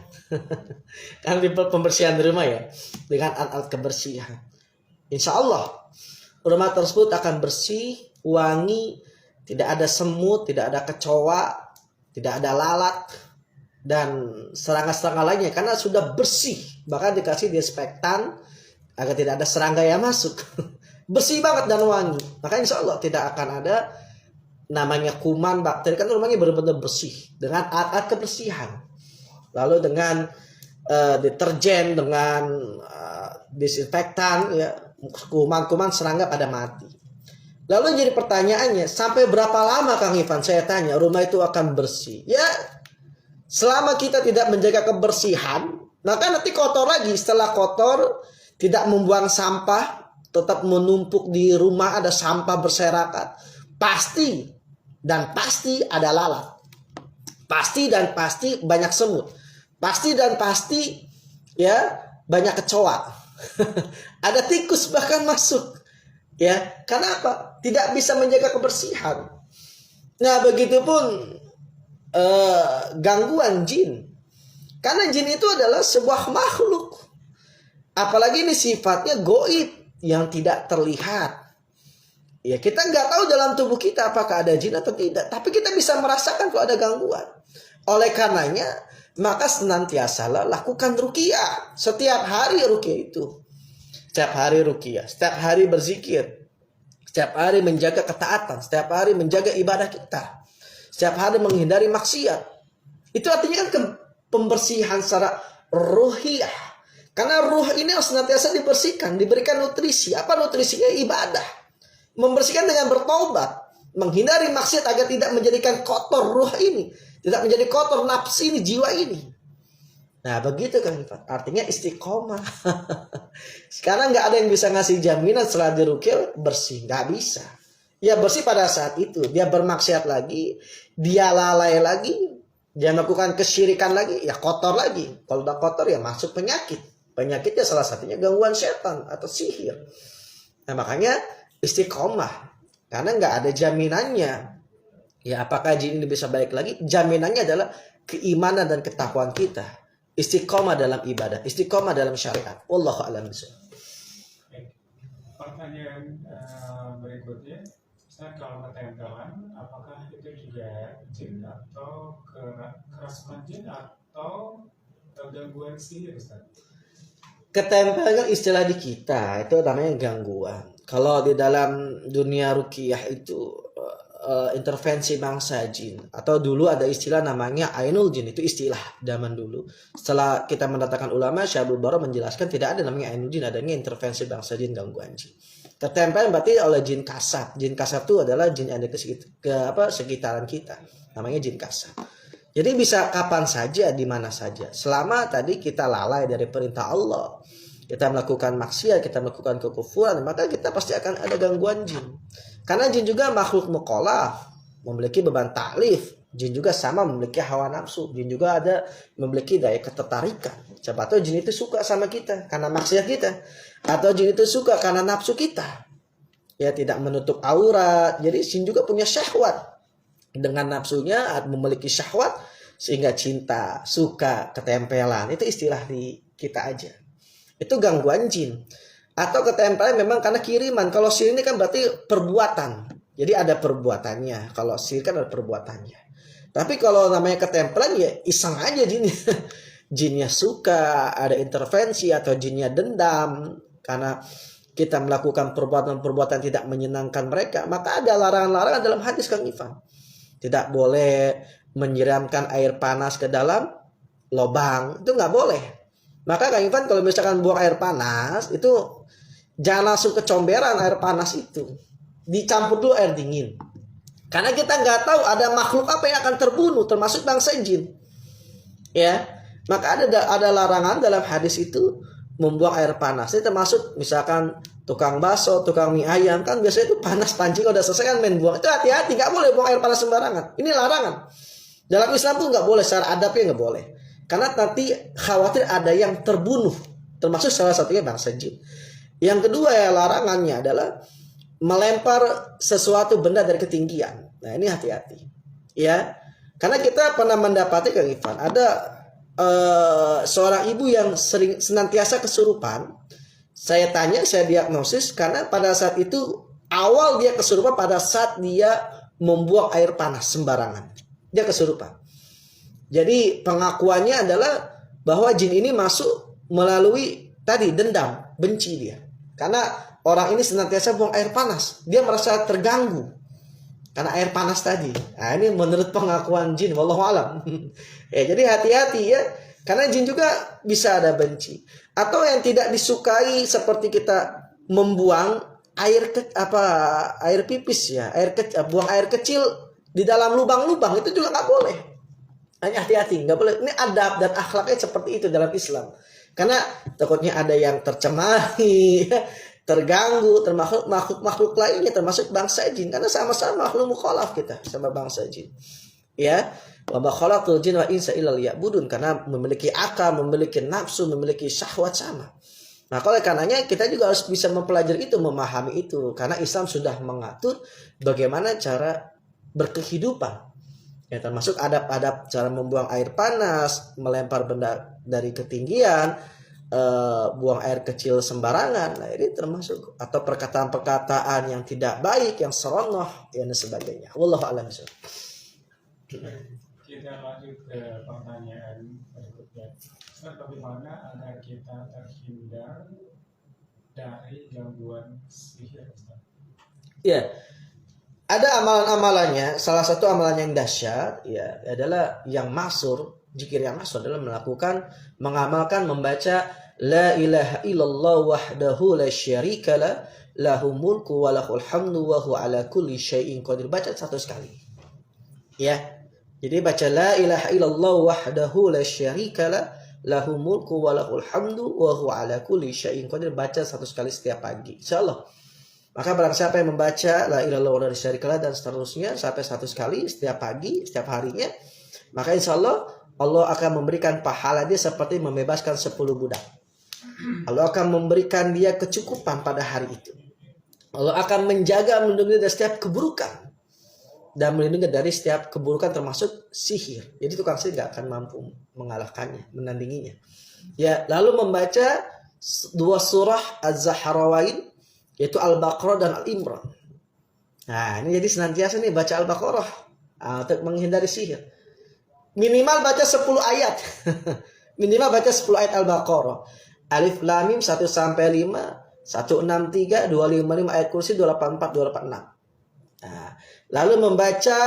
Kan pembersihan di rumah ya, dengan alat-alat kebersihan. Insya Allah rumah tersebut akan bersih, wangi, tidak ada semut, tidak ada kecoa, tidak ada lalat, dan serangga-serangga lainnya karena sudah bersih. Bahkan dikasih desinfektan agar tidak ada serangga yang masuk. Bersih banget dan wangi. Maka insya Allah tidak akan ada namanya kuman, bakteri. Kan rumahnya benar-benar bersih dengan alat-alat kebersihan. Lalu dengan deterjen, dengan desinfektan, ya, kuman-kuman serangga pada mati. Lalu jadi pertanyaannya, sampai berapa lama Kang Ivan, saya tanya, rumah itu akan bersih? Ya, selama kita tidak menjaga kebersihan, maka nanti kotor lagi. Setelah kotor, tidak membuang sampah, tetap menumpuk di rumah, ada sampah berserakan. Pasti dan pasti ada lalat. Pasti dan pasti banyak semut. Pasti dan pasti ya banyak kecoa. Ada tikus bahkan masuk. Ya, karena apa? Tidak bisa menjaga kebersihan. Nah, begitupun gangguan jin. Karena jin itu adalah sebuah makhluk. Apalagi ini sifatnya goib yang tidak terlihat. Ya, kita nggak tahu dalam tubuh kita apakah ada jin atau tidak. Tapi kita bisa merasakan kalau ada gangguan. Oleh karenanya, maka senantiasalah lakukan ruqyah. Setiap hari ruqyah itu. Setiap hari ruqyah, setiap hari berzikir, setiap hari menjaga ketaatan, setiap hari menjaga ibadah kita, setiap hari menghindari maksiat. Itu artinya kan pembersihan secara ruhiyah. Karena ruh ini harus senantiasa dibersihkan, diberikan nutrisi. Apa nutrisinya? Ibadah. Membersihkan dengan bertobat, menghindari maksiat agar tidak menjadikan kotor ruh ini, tidak menjadi kotor nafsu ini, jiwa ini. Nah, begitu kan, artinya istiqomah. Sekarang nggak ada yang bisa ngasih jaminan setelah diruqyah bersih, nggak bisa. Ya bersih pada saat itu, dia bermaksiat lagi, dia lalai lagi, dia melakukan kesyirikan lagi, ya kotor lagi. Kalau udah kotor ya masuk penyakit. Penyakitnya salah satunya gangguan setan atau sihir. Nah, makanya istiqomah, karena nggak ada jaminannya. Ya, apakah jin ini bisa balik lagi? Jaminannya adalah keimanan dan ketakwaan kita. Istiqomah dalam ibadah, istiqomah dalam syariat. Wallahu a'lam bishawab. Pertanyaan berikutnya, Ustaz, kalau ketempelan, apakah itu juga jin atau kerasukan jin atau gangguan sihir, Ustaz? Ketempelan istilah di kita itu namanya gangguan. Kalau di dalam dunia ruqyah itu intervensi bangsa jin, atau dulu ada istilah namanya ainul jin, itu istilah zaman dulu. Setelah kita mendatangkan ulama, Syekh Abdul Barra menjelaskan tidak ada namanya ainul jin, adanya intervensi bangsa jin, gangguan jin. Ketempelan berarti oleh jin kasab. Jin kasab itu adalah jin yang ada sekitaran kita, namanya jin kasab. Jadi bisa kapan saja, di mana saja, selama tadi kita lalai dari perintah Allah, kita melakukan maksiat, kita melakukan kekufuran, maka kita pasti akan ada gangguan jin. Karena jin juga makhluk mukallaf, memiliki beban taklif. Jin juga sama memiliki hawa nafsu. Jin juga memiliki daya ketertarikan. Siapa tahu jin itu suka sama kita karena maksiat kita, atau jin itu suka karena nafsu kita. Ya, tidak menutup aurat. Jadi jin juga punya syahwat. Dengan nafsunya memiliki syahwat sehingga cinta, suka, ketempelan. Itu istilah di kita aja. Itu gangguan jin. Atau ketempelan memang karena kiriman. Kalau sihir ini kan berarti perbuatan. Jadi ada perbuatannya. Kalau sihir kan ada perbuatannya. Tapi kalau namanya ketempelan ya iseng aja jinnya. Jinnya suka, ada intervensi, atau jinnya dendam karena kita melakukan perbuatan-perbuatan tidak menyenangkan mereka. Maka ada larangan-larangan dalam hadis Kang Ivan. Tidak boleh menyiramkan air panas ke dalam lubang, itu nggak boleh. Maka Kang Ivan kalau misalkan buang air panas itu jangan langsung kecomberan air panas itu, dicampur dulu air dingin. Karena kita nggak tahu ada makhluk apa yang akan terbunuh, termasuk bangsa jin. Ya, maka ada larangan dalam hadis itu membuang air panas. Ini termasuk misalkan tukang bakso, tukang mie ayam kan biasanya itu panas pancing udah selesai kan main buang. Itu hati-hati, nggak boleh buang air panas sembarangan. Ini larangan. Dalam Islam tuh nggak boleh, secara adabnya nggak boleh. Karena nanti khawatir ada yang terbunuh, termasuk salah satunya bangsa jin. Yang kedua ya larangannya adalah melempar sesuatu benda dari ketinggian. Nah ini hati-hati, ya. Karena kita pernah mendapati Kang Ivan ada seorang ibu yang sering senantiasa kesurupan. Saya tanya, saya diagnosis karena pada saat itu awal dia kesurupan pada saat dia membuang air panas sembarangan. Dia kesurupan. Jadi pengakuannya adalah bahwa jin ini masuk melalui tadi dendam, benci dia. Karena orang ini senantiasa buang air panas, dia merasa terganggu karena air panas tadi. Nah, ini menurut pengakuan jin, wallahu alam. Ya, jadi hati-hati ya. Karena jin juga bisa ada benci. Atau yang tidak disukai seperti kita membuang air pipis ya, buang air kecil di dalam lubang-lubang itu juga nggak boleh. Hanya hati-hati, nggak boleh. Ini adab dan akhlaknya seperti itu dalam Islam. Karena takutnya ada yang tercemari, terganggu, termasuk makhluk lainnya, termasuk bangsa jin. Karena sama-sama makhluk mukhalaf kita sama bangsa jin. Ya, wa ma khalaqtul jinna wal insa illa liya'budun, karena memiliki akal, memiliki nafsu, memiliki syahwat sama. Nah, oleh karenanya kita juga harus bisa mempelajari itu, memahami itu, karena Islam sudah mengatur bagaimana cara berkehidupan. Ya, termasuk adab-adab cara membuang air panas, melempar benda dari ketinggian, buang air kecil sembarangan. Nah, ini termasuk, atau perkataan-perkataan yang tidak baik, yang seronoh, dan sebagainya. Wallahu a'lam bishawab. Kita lanjut ke pertanyaan berikutnya. Ustaz, bagaimana agar kita terhindar dari gangguan sihir, Ustaz? Ya, ada amalan-amalannya. Salah satu amalan yang dahsyat ya adalah yang masyhur, zikir yang masyhur adalah mengamalkan membaca la ilaha illallah wahdahu la syarikalah lahu mulku wa lahul hamdu wa huwa ala kulli syai'in qadir. Baca satu sekali. Ya. Jadi baca la ilaha illallah wahdahu la syarikalah lahu mulku wa lahul hamdu wa huwa ala kulli syai'in qadir. Baca satu sekali setiap pagi. Insyaallah. Maka barang siapa yang membaca la ilaha illallah wa syarikalah dan seterusnya sampai satu sekali setiap pagi, setiap harinya, maka insyaallah Allah akan memberikan pahala dia seperti membebaskan 10 budak. Allah akan memberikan dia kecukupan pada hari itu. Allah akan menjaga, melindungi dari setiap keburukan. Dan melindungi dari setiap keburukan termasuk sihir. Jadi tukang sihir gak akan mampu mengalahkannya, menandinginya. Ya, lalu membaca 2 surah Az-Zahrawain, yaitu Al-Baqarah dan Al-Imran. Nah, ini jadi senantiasa nih baca Al-Baqarah untuk menghindari sihir. Minimal baca 10 ayat. Minimal baca 10 ayat Al-Baqarah. Alif Lam Mim 1 sampai 5, 163, 255 ayat kursi 284, 286. Nah, lalu membaca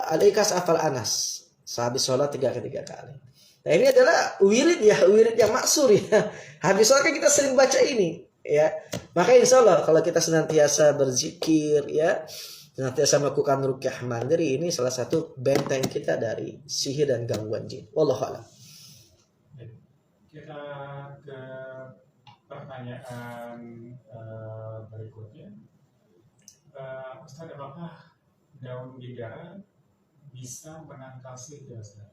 Al-Ikhlas Afal Anas sehabis sholat 3 kali. Nah, ini adalah wirid yang maksur ya. Habis sholat kan kita sering baca ini ya. Maka insya Allah kalau kita senantiasa berzikir ya, senantiasa melakukan ruqyah mandiri, ini salah satu benteng kita dari sihir dan gangguan jin. Wallahu a'lam. Kita ke pertanyaan berikutnya. Ustaz, apakah daun bidara bisa menangkal sihir, Ustaz?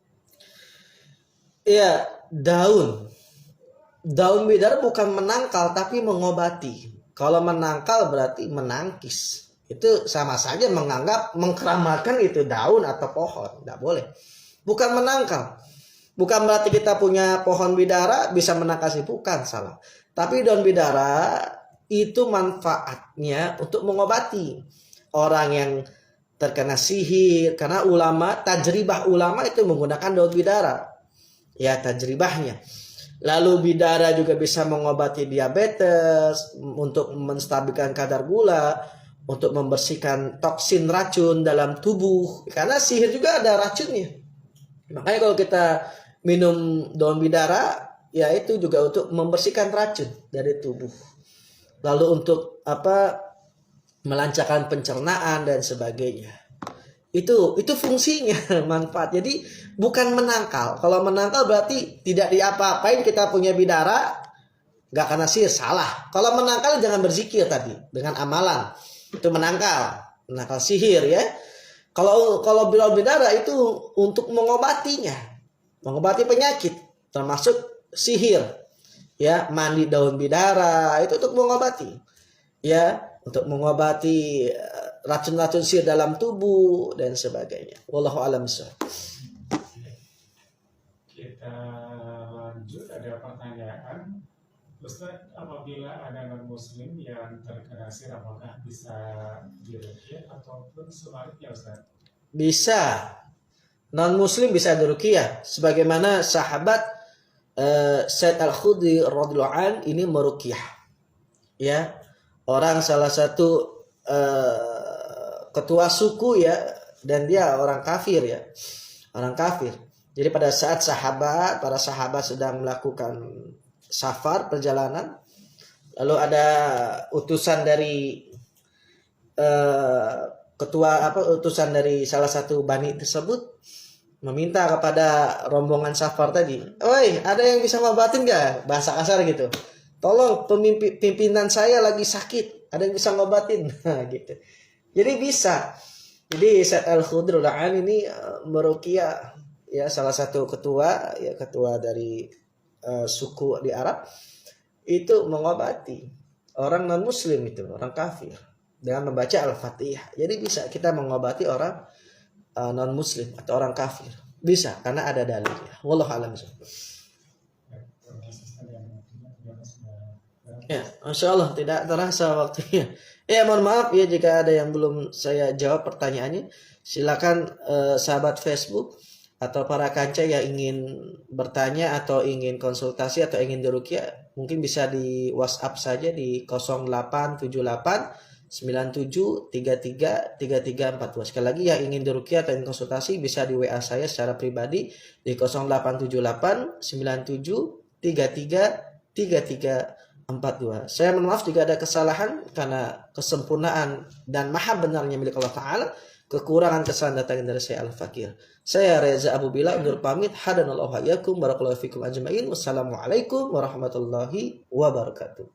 Ya, daun bidara bukan menangkal tapi mengobati. Kalau menangkal berarti menangkis. Itu sama saja menganggap mengkeramatkan itu daun atau pohon. Tidak boleh. Bukan menangkal. Bukan berarti kita punya pohon bidara bisa menangkal sihir. Bukan, salah. Tapi daun bidara itu manfaatnya untuk mengobati orang yang terkena sihir. Karena tajribah ulama itu menggunakan daun bidara. Ya, tajribahnya. Lalu bidara juga bisa mengobati diabetes, untuk menstabilkan kadar gula, untuk membersihkan toksin racun dalam tubuh. Karena sihir juga ada racunnya. Makanya kalau kita minum daun bidara, ya itu juga untuk membersihkan racun dari tubuh. Lalu untuk melancarkan pencernaan dan sebagainya. Itu fungsinya, manfaat. Jadi bukan menangkal. Kalau menangkal berarti tidak diapa-apain, kita punya bidara, nggak kena sihir, salah. Kalau menangkal jangan berzikir tadi dengan amalan. Itu menangkal sihir ya. Kalau bidara itu untuk mengobati penyakit, termasuk sihir. Ya, mandi daun bidara itu untuk mengobati. Ya, untuk mengobati racun-racun sihir dalam tubuh dan sebagainya. Wallahu a'lam bishawab. Kita lanjut, ada pertanyaan. Ustaz, apabila ada non-muslim yang terkena sihir, apakah bisa diruqyah ataupun sebaliknya, Ustaz? Bisa. Non-muslim bisa diruqyah. Sebagaimana sahabat Said Al-Khudri radhiyallahu an ini meruqyah. Ya. Orang salah satu ketua suku ya, dan dia orang kafir ya. Orang kafir. Jadi pada saat para sahabat sedang melakukan safar perjalanan, lalu ada utusan dari utusan dari salah satu bani tersebut meminta kepada rombongan safar tadi, "Oi, ada yang bisa ngobatin gak?" Bahasa kasar gitu. "Tolong, pimpinan saya lagi sakit, ada yang bisa ngobatin?" Gitu. Jadi bisa. Jadi Said Al-Khudri ini meruqyah ya, salah satu ketua dari suku di Arab itu mengobati orang non muslim, itu orang kafir, dengan membaca Al-Fatihah. Jadi bisa kita mengobati orang non muslim atau orang kafir, bisa, karena ada dalilnya. Wallahu a'lam. Ya, Masya Allah, tidak terasa waktunya. Ya, mohon maaf ya jika ada yang belum saya jawab pertanyaannya. Silakan sahabat Facebook atau para kanca yang ingin bertanya atau ingin konsultasi atau ingin diruqyah, mungkin bisa di WhatsApp saja di 0878 97 33 3342. Sekali lagi yang ingin diruqyah atau ingin konsultasi bisa di WA saya secara pribadi di 0878 97 33 3342. Saya mohon maaf jika ada kesalahan, karena kesempurnaan dan maha benarnya milik Allah Ta'ala. Kekurangan kesalahan datang dari saya Al-Fakir. Saya Reza Abu Bila undur pamit. Hadanallahu wa iyyakum, barakallahu fikum ajma'in. Wassalamualaikum warahmatullahi wabarakatuh.